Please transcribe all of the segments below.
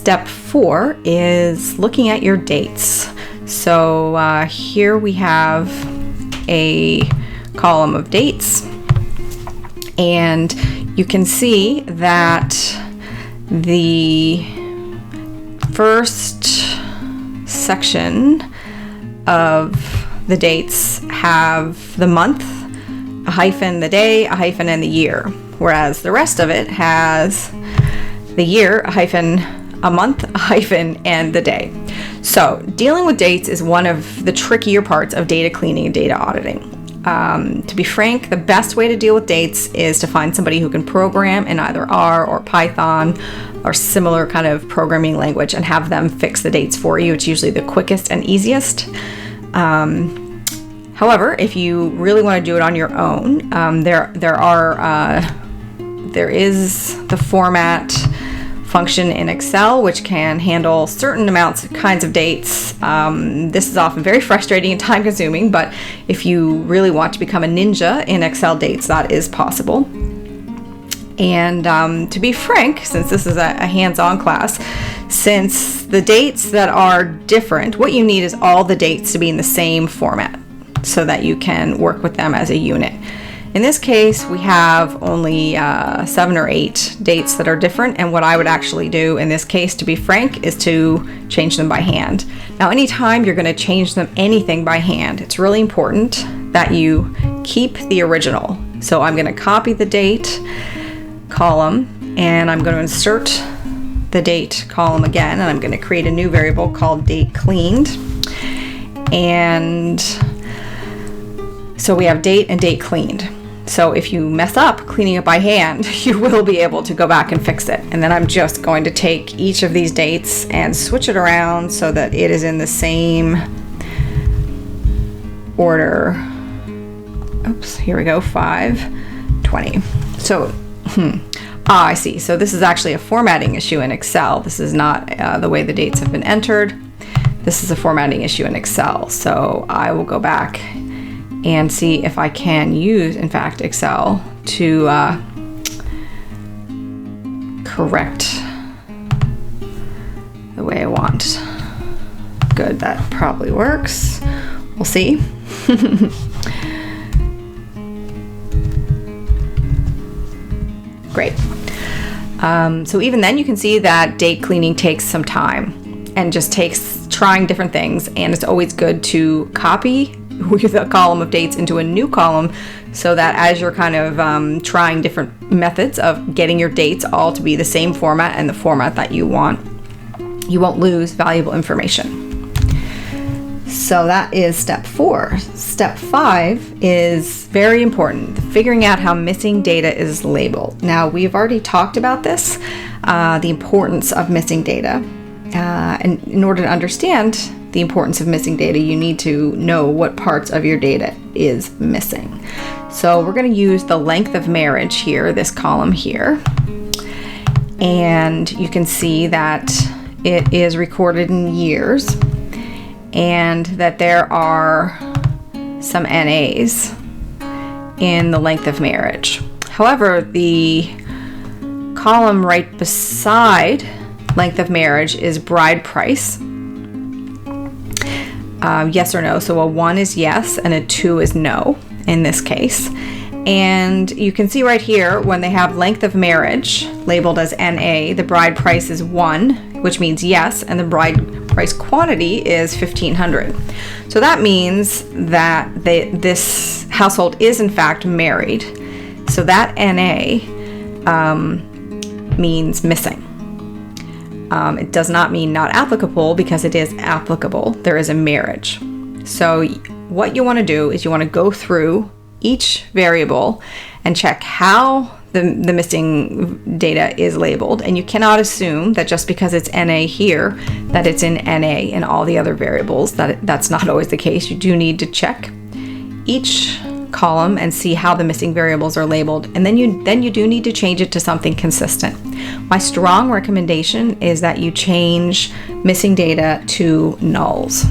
Step 4 is looking at your dates. So here we have a column of dates, and you can see that the first section of the dates have the month, a hyphen the day, a hyphen and the year, whereas the rest of it has the year, a hyphen, a month, a hyphen, and the day. So dealing with dates is one of the trickier parts of data cleaning and data auditing. To be frank, the best way to deal with dates is to find somebody who can program in either R or Python or similar kind of programming language and have them fix the dates for you. It's usually the quickest and easiest. However, if you really want to do it on your own, there is the format function in Excel, which can handle certain kinds of dates. This is often very frustrating and time consuming, but if you really want to become a ninja in Excel dates, that is possible. And to be frank, since this is a hands-on class, since the dates that are different, what you need is all the dates to be in the same format so that you can work with them as a unit. In this case, we have only 7 or 8 dates that are different, and what I would actually do in this case, to be frank, is to change them by hand. Now, anytime you're going to change anything by hand, it's really important that you keep the original. So I'm going to copy the date column, and I'm going to insert the date column again, and I'm going to create a new variable called date cleaned. And so we have date and date cleaned. So if you mess up cleaning it by hand, you will be able to go back and fix it. And then I'm just going to take each of these dates and switch it around so that it is in the same order. Oops, here we go, 5/20. So, I see. So this is actually a formatting issue in Excel. This is not the way the dates have been entered. This is a formatting issue in Excel. So I will go back and see if I can use, in fact, Excel to correct the way I want. Good, that probably works. We'll see. Great. So even then you can see that date cleaning takes some time and just takes trying different things, and it's always good to copy the column of dates into a new column so that as you're kind of trying different methods of getting your dates all to be the same format and the format that you want, you won't lose valuable information. So that is step 4. Step 5 is very important, figuring out how missing data is labeled. Now, we've already talked about this, the importance of missing data. And in order to understand the importance of missing data, you need to know what parts of your data is missing. So we're going to use the length of marriage here, this column here. And you can see that it is recorded in years and that there are some NAs in the length of marriage. However, the column right beside length of marriage is bride price. Yes or no. So a 1 is yes and a 2 is no in this case. And you can see right here when they have length of marriage labeled as NA, the bride price is 1, which means yes, and the bride price quantity is 1,500. So that means that this household is in fact married. So that NA means missing. It does not mean not applicable because it is applicable. There is a marriage. So what you want to do is you want to go through each variable and check how the missing data is labeled. And you cannot assume that just because it's NA here, that it's in NA in all the other variables. That's not always the case. You do need to check each column and see how the missing variables are labeled, and then you do need to change it to something consistent. My strong recommendation is that you change missing data to nulls.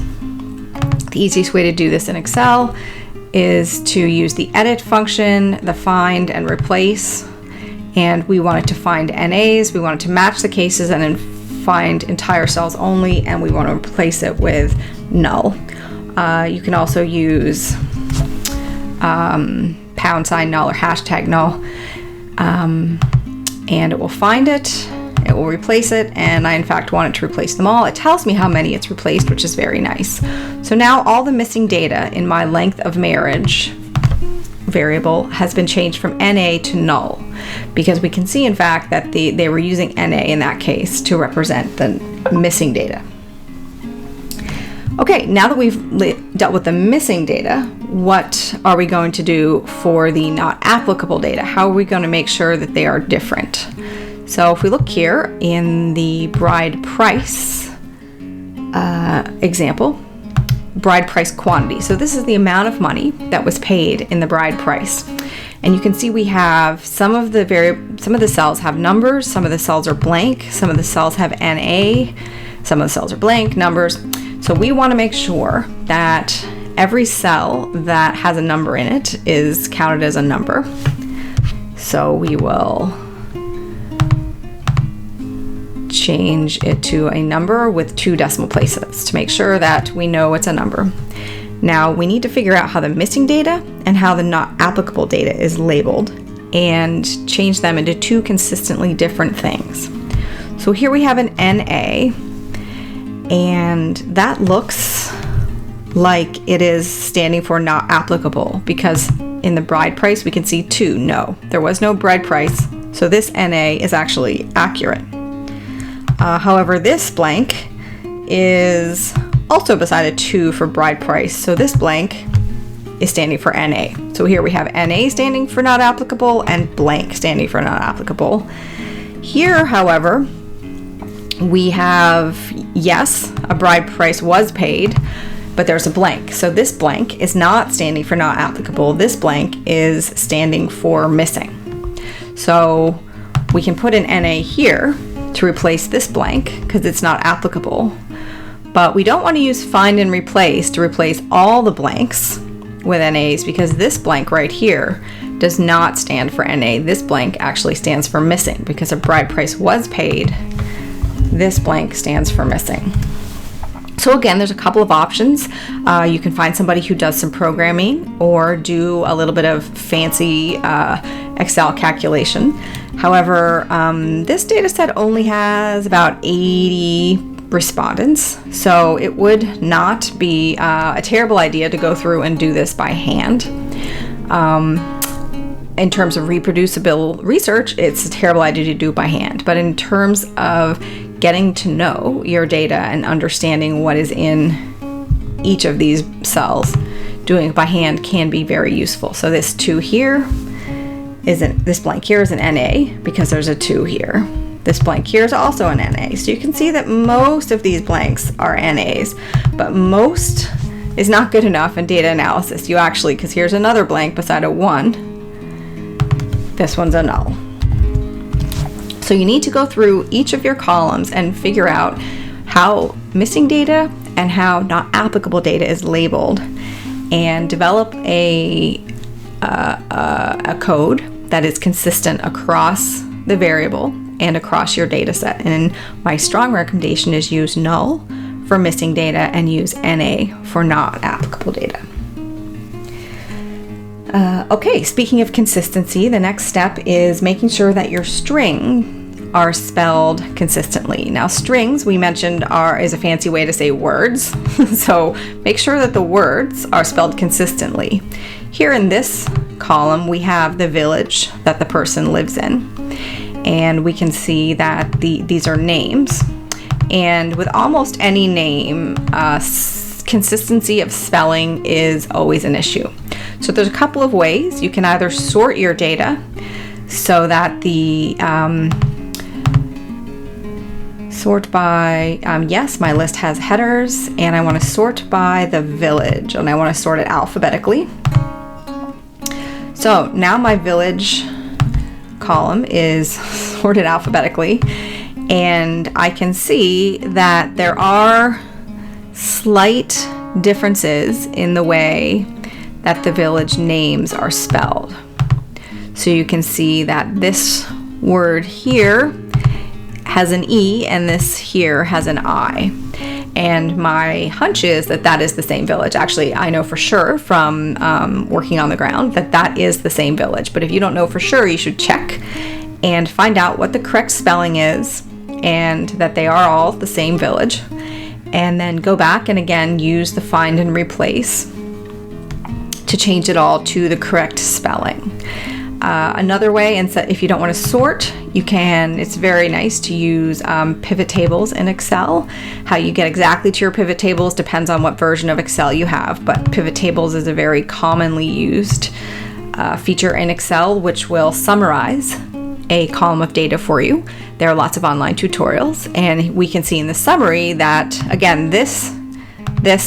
The easiest way to do this in Excel is to use the edit function, the find and replace, and we wanted to find NAs, we wanted to match the cases, and in find entire cells only, and we want to replace it with null. You can also use # null or hashtag null, and it will find it. It will replace it, and I in fact want it to replace them all. It tells me how many it's replaced, which is very nice. So now all the missing data in my length of marriage variable has been changed from NA to null, because we can see in fact that they were using NA in that case to represent the missing data. Okay, now that we've dealt with the missing data, what are we going to do for the not applicable data? How are we going to make sure that they are different? So if we look here in the bride price example, bride price quantity. So this is the amount of money that was paid in the bride price. And you can see we have some of the cells have numbers, some of the cells are blank, some of the cells have NA, some of the cells are blank, numbers. So we want to make sure that every cell that has a number in it is counted as a number. So we will change it to a number with 2 decimal places to make sure that we know it's a number. Now we need to figure out how the missing data and how the not applicable data is labeled and change them into 2 consistently different things. So here we have an NA, and that looks like it is standing for not applicable, because in the bride price we can see 2. No, there was no bride price, so this NA is actually accurate. However, this blank is also beside a 2 for bride price, so this blank is standing for NA. So here we have NA standing for not applicable and blank standing for not applicable. Here, however, we have, yes, a bride price was paid, but there's a blank. So this blank is not standing for not applicable. This blank is standing for missing. So we can put an NA here to replace this blank because it's not applicable. But we don't want to use find and replace to replace all the blanks with NAs, because this blank right here does not stand for NA. This blank actually stands for missing, because a bride price was paid. This blank stands for missing. So again, there's a couple of options. You can find somebody who does some programming or do a little bit of fancy Excel calculation. However, this data set only has about 80 respondents, so it would not be a terrible idea to go through and do this by hand. In terms of reproducible research, it's a terrible idea to do by hand, but in terms of getting to know your data and understanding what is in each of these cells, doing it by hand can be very useful. So this 2 here this blank here is an NA because there's a 2 here. This blank here is also an NA. So you can see that most of these blanks are NAs, but most is not good enough in data analysis. You actually, because here's another blank beside a 1, this one's a null. So you need to go through each of your columns and figure out how missing data and how not applicable data is labeled, and develop a code that is consistent across the variable and across your data set. And my strong recommendation is use null for missing data and use NA for not applicable data. Okay, speaking of consistency, the next step is making sure that your string are spelled consistently. Now, strings, we mentioned, is a fancy way to say words. So make sure that the words are spelled consistently. Here in this column, we have the village that the person lives in. And we can see that these are names. And with almost any name, consistency of spelling is always an issue. So there's a couple of ways. You can either sort your data so that the sort by, yes, my list has headers, and I want to sort by the village, and I want to sort it alphabetically. So now my village column is sorted alphabetically, and I can see that there are slight differences in the way that the village names are spelled. So you can see that this word here has an E and this here has an I. And my hunch is that that is the same village. Actually, I know for sure from working on the ground that that is the same village. But if you don't know for sure, you should check and find out what the correct spelling is and that they are all the same village. And then go back and again use the find and replace to change it all to the correct spelling. Another way, and if you don't want to sort, you can, it's very nice to use pivot tables in Excel. How you get exactly to your pivot tables depends on what version of Excel you have, but pivot tables is a very commonly used feature in Excel, which will summarize a column of data for you. There are lots of online tutorials, and we can see in the summary that, again, this,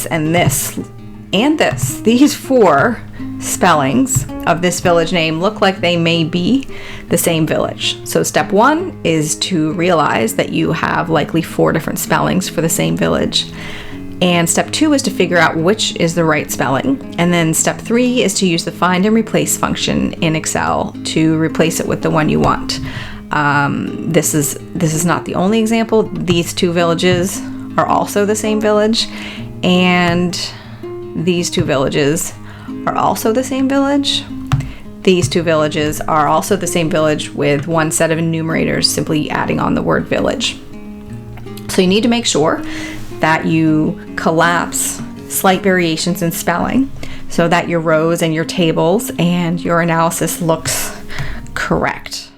and this, and this, these 4 spellings of this village name look like they may be the same village. So step 1 is to realize that you have likely 4 different spellings for the same village. And step 2 is to figure out which is the right spelling. And then step 3 is to use the find and replace function in Excel to replace it with the one you want. This is not the only example. These 2 villages are also the same village, and these 2 villages are also the same village. These 2 villages are also the same village with one set of enumerators, simply adding on the word village. So you need to make sure that you collapse slight variations in spelling so that your rows and your tables and your analysis looks correct.